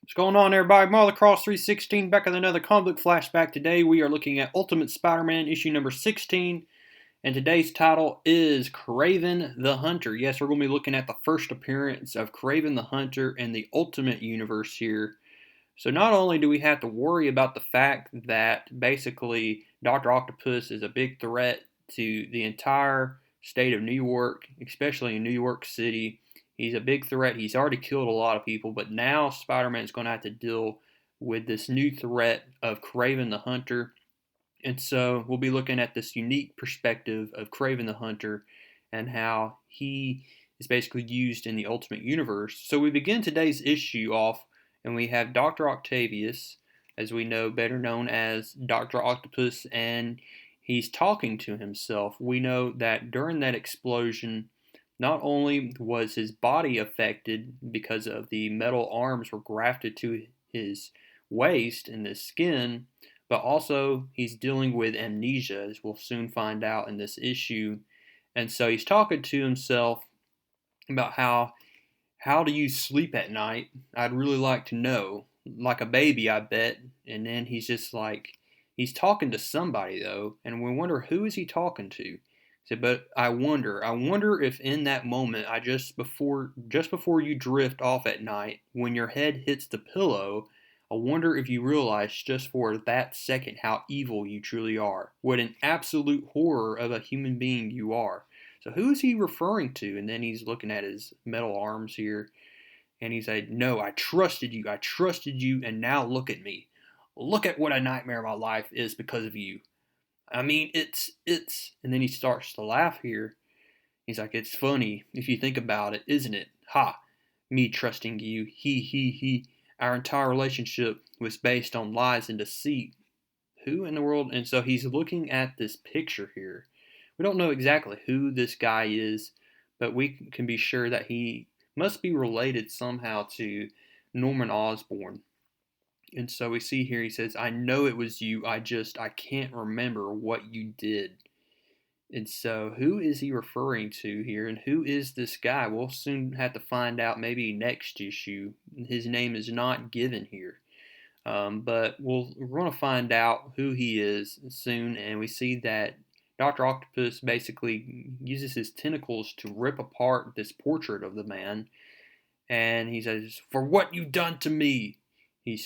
What's going on, everybody? Marley Cross 316 back with another comic book flashback. Today we are looking at Ultimate Spider-Man issue number 16, and today's title is Kraven the Hunter. Yes, we're going to be looking at the first appearance of Kraven the Hunter in the Ultimate Universe here. So not only do we have to worry about the fact that basically Dr. Octopus is a big threat to the entire state of New York, especially in New York City. He's a big threat. He's already killed a lot of people, but now Spider-Man's going to have to deal with this new threat of Kraven the Hunter. And so we'll be looking at this unique perspective of Kraven the Hunter and how he is basically used in the Ultimate Universe. So we begin today's issue off, and we have Dr. Octavius, as we know, better known as Dr. Octopus, and he's talking to himself. We know that during that explosion, not only was his body affected because of the metal arms were grafted to his waist and his skin, but also he's dealing with amnesia, as we'll soon find out in this issue. And so he's talking to himself about how do you sleep at night? I'd really like to know. Like a baby, I bet. And then he's just like, he's talking to somebody though, and we wonder who is he talking to. He said, but I wonder if in that moment, just before you drift off at night, when your head hits the pillow, I wonder if you realize just for that second how evil you truly are. What an absolute horror of a human being you are. So who is he referring to? And then he's looking at his metal arms here, and he's like, "No, I trusted you, and now look at me. Look at what a nightmare my life is because of you. I mean, it's." And then he starts to laugh here. He's like, "It's funny if you think about it, isn't it? Ha, me trusting you. He. Our entire relationship was based on lies and deceit. Who in the world?" And so he's looking at this picture here. We don't know exactly who this guy is, but we can be sure that he must be related somehow to Norman Osborn. And so we see here he says, "I know it was you. I can't remember what you did." And so who is he referring to here, and who is this guy? We'll soon have to find out, maybe next issue. His name is not given here. But we're going to find out who he is soon, and we see that Dr. Octopus basically uses his tentacles to rip apart this portrait of the man, and he says, "For what you've done to me." He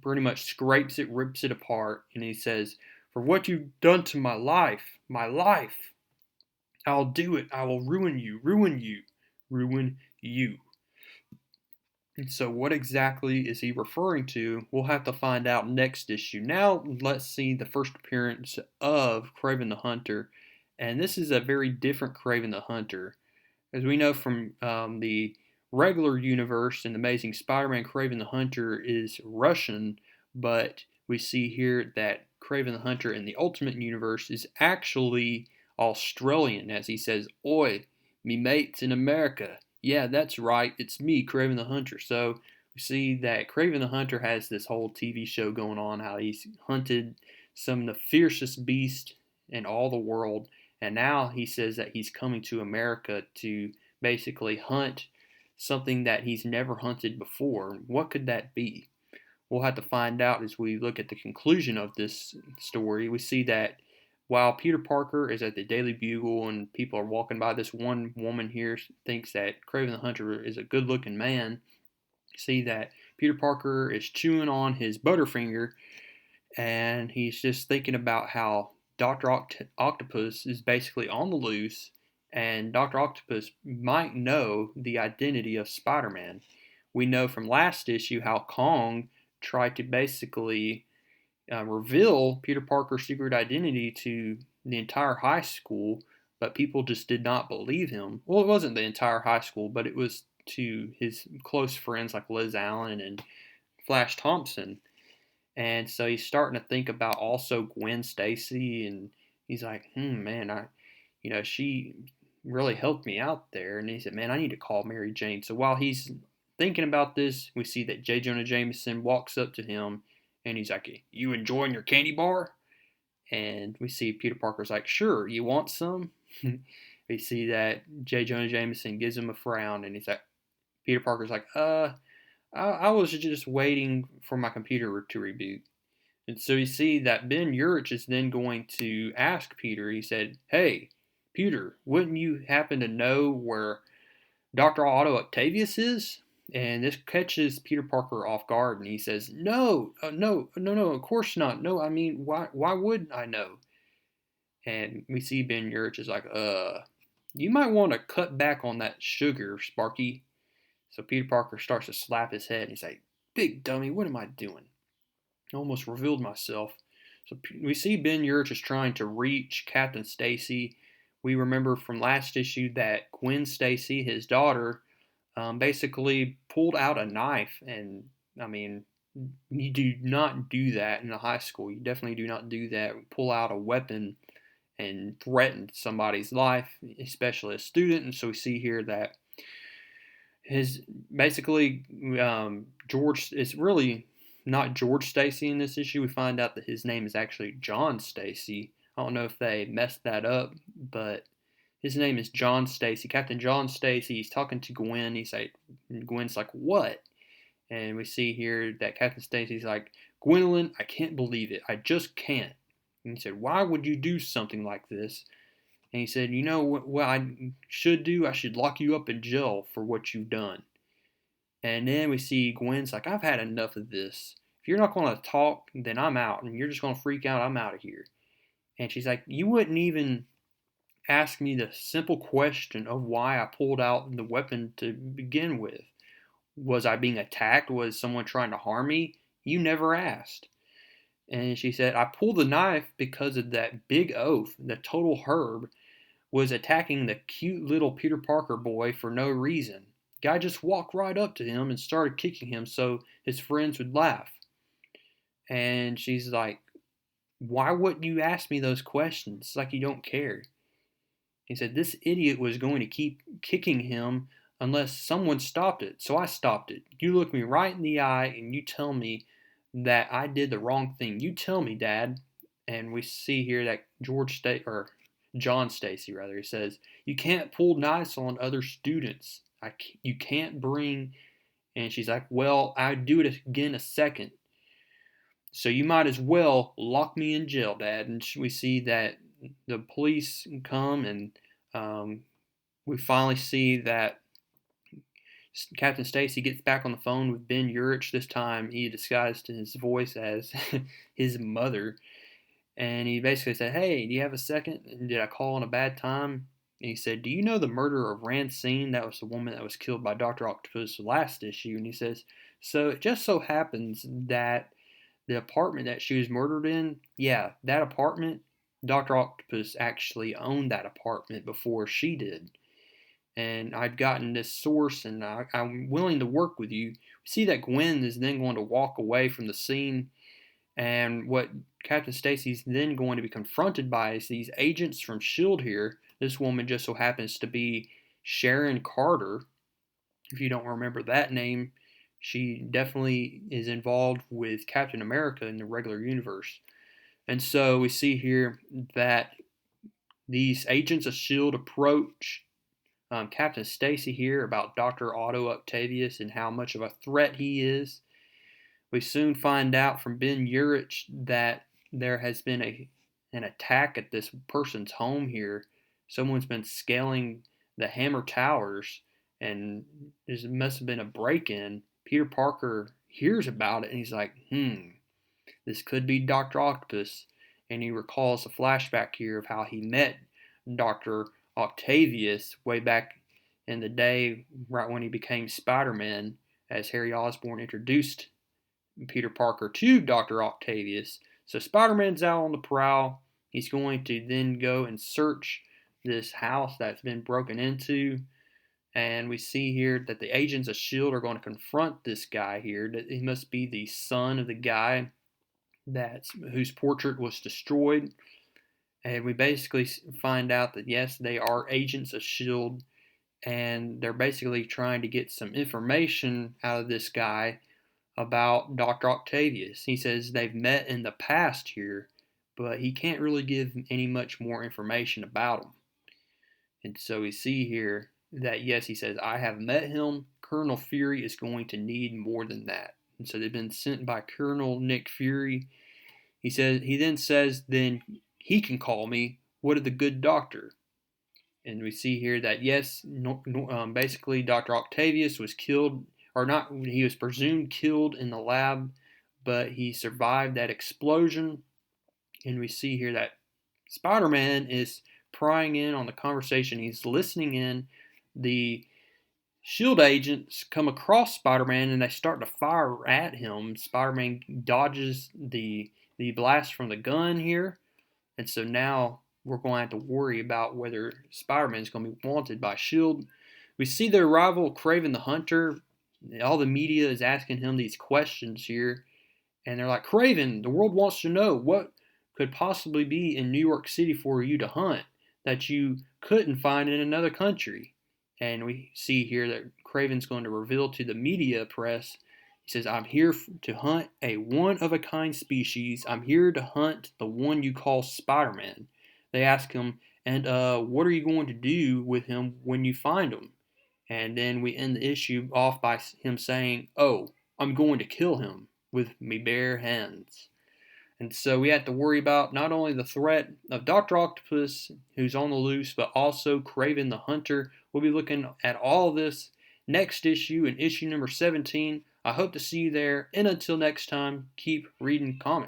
pretty much scrapes it, rips it apart, and he says, "For what you've done to my life, I'll do it. I will ruin you, ruin you, ruin you." And so, what exactly is he referring to? We'll have to find out next issue. Now, let's see the first appearance of Kraven the Hunter. And this is a very different Kraven the Hunter. As we know from the regular universe in Amazing Spider Man, Kraven the Hunter is Russian, but we see here that Kraven the Hunter in the Ultimate Universe is actually Australian, as he says, "Oi, me mates in America. Yeah, that's right, it's me, Kraven the Hunter." So we see that Kraven the Hunter has this whole TV show going on, how he's hunted some of the fiercest beasts in all the world, and now he says that he's coming to America to basically hunt something that he's never hunted before. What could that be? We'll have to find out as we look at the conclusion of this story. We see that while Peter Parker is at the Daily Bugle and people are walking by, this one woman here thinks that Kraven the Hunter is a good looking man. See that Peter Parker is chewing on his Butterfinger, and he's just thinking about how Dr. Octopus is basically on the loose, and Dr. Octopus might know the identity of Spider Man. We know from last issue how Kong tried to basically reveal Peter Parker's secret identity to the entire high school, but people just did not believe him. Well, it wasn't the entire high school, but it was to his close friends like Liz Allen and Flash Thompson. And so he's starting to think about also Gwen Stacy, and he's like, man, she really helped me out there. And he said, man, I need to call Mary Jane. So while he's thinking about this, we see that J. Jonah Jameson walks up to him, and he's like, "You enjoying your candy bar?" And we see Peter Parker's like, "Sure, you want some?" We see that J. Jonah Jameson gives him a frown, and he's like, Peter Parker's like, I was just waiting for my computer to reboot. And so you see that Ben Urich is then going to ask Peter, he said, "Hey, Peter, wouldn't you happen to know where Dr. Otto Octavius is?" And this catches Peter Parker off guard, and he says, "No, no, of course not. No, I mean, why wouldn't I know?" And we see Ben Urich is like, you might want to cut back on that sugar, Sparky." So Peter Parker starts to slap his head, and he's like, "Big dummy, what am I doing? I almost revealed myself." So we see Ben Urich is trying to reach Captain Stacy. We remember from last issue that Gwen Stacy, his daughter, basically pulled out a knife. And I mean, you do not do that in a high school. You definitely do not do that. Pull out a weapon and threaten somebody's life, especially a student. And so we see here that his basically George is really not George Stacy in this issue. We find out that his name is actually John Stacy. I don't know if they messed that up, but his name is John Stacy. Captain John Stacy. He's talking to Gwen. Gwen's like, "What?" And we see here that Captain Stacy's like, "Gwendolyn, I can't believe it. I just can't." And he said, "Why would you do something like this?" And he said, "You know what I should do? I should lock you up in jail for what you've done." And then we see Gwen's like, "I've had enough of this. If you're not going to talk, then I'm out. And you're just going to freak out, I'm out of here." And she's like, "You wouldn't even ask me the simple question of why I pulled out the weapon to begin with. Was I being attacked? Was someone trying to harm me? You never asked." And she said, "I pulled the knife because of that big oaf, the total herb, was attacking the cute little Peter Parker boy for no reason. Guy just walked right up to him and started kicking him so his friends would laugh." And she's like, "Why wouldn't you ask me those questions? It's like you don't care." He said, "This idiot was going to keep kicking him unless someone stopped it, so I stopped it. You look me right in the eye and you tell me that I did the wrong thing. You tell me, Dad." And we see here that John Stacy rather, he says, "You can't pull knives on other students. You can't bring." And she's like, "Well, I'd do it again a second. So you might as well lock me in jail, Dad." And we see that the police come, and um, we finally see that Captain Stacy gets back on the phone with Ben Urich. This time he disguised his voice as his mother. And he basically said, "Hey, do you have a second? Did I call on a bad time?" And he said, "Do you know the murder of Rancine? That was the woman that was killed by Dr. Octopus last issue." And he says, "So it just so happens that the apartment that she was murdered in, yeah, that apartment, Dr. Octopus actually owned that apartment before she did. And I'd gotten this source, and I'm willing to work with you." We see that Gwen is then going to walk away from the scene, and what Captain Stacy's then going to be confronted by is these agents from S.H.I.E.L.D. here. This woman just so happens to be Sharon Carter. If you don't remember that name, she definitely is involved with Captain America in the regular universe. And so we see here that these agents of S.H.I.E.L.D. approach Captain Stacy here about Dr. Otto Octavius and how much of a threat he is. We soon find out from Ben Urich that there has been an attack at this person's home here. Someone's been scaling the Hammer Towers, and there must have been a break-in. Peter Parker hears about it, and he's like, this could be Dr. Octopus. And he recalls a flashback here of how he met Dr. Octavius way back in the day, right when he became Spider-Man, as Harry Osborn introduced Peter Parker to Dr. Octavius. So Spider-Man's out on the prowl. He's going to then go and search this house that's been broken into. And we see here that the agents of S.H.I.E.L.D. are going to confront this guy here. That he must be the son of the guy whose portrait was destroyed. And we basically find out that yes, they are agents of S.H.I.E.L.D. And they're basically trying to get some information out of this guy about Dr. Octavius. He says they've met in the past here, but he can't really give any much more information about him. And so we see here that, yes, he says, I have met him. Colonel Fury is going to need more than that. And so they've been sent by Colonel Nick Fury. He then says, then he can call me. What of the good doctor? And we see here that, yes, basically Dr. Octavius was killed, or not, he was presumed killed in the lab, but he survived that explosion. And we see here that Spider-Man is prying in on the conversation. He's listening in. The Shield agents come across Spider-Man and they start to fire at him. Spider-Man dodges the blast from the gun here, and so now we're going to have to worry about whether Spider-Man is going to be wanted by Shield. We see the arrival of Kraven the Hunter. All the media is asking him these questions here, and they're like, Kraven, the world wants to know what could possibly be in New York City for you to hunt that you couldn't find in another country. And we see here that Kraven's going to reveal to the media press, he says, I'm here to hunt a one-of-a-kind species. I'm here to hunt the one you call Spider-Man. They ask him, and what are you going to do with him when you find him? And then we end the issue off by him saying, oh, I'm going to kill him with me bare hands. And so we have to worry about not only the threat of Dr. Octopus, who's on the loose, but also Kraven the Hunter. We'll be looking at all of this next issue in issue number 17. I hope to see you there. And until next time, keep reading comics.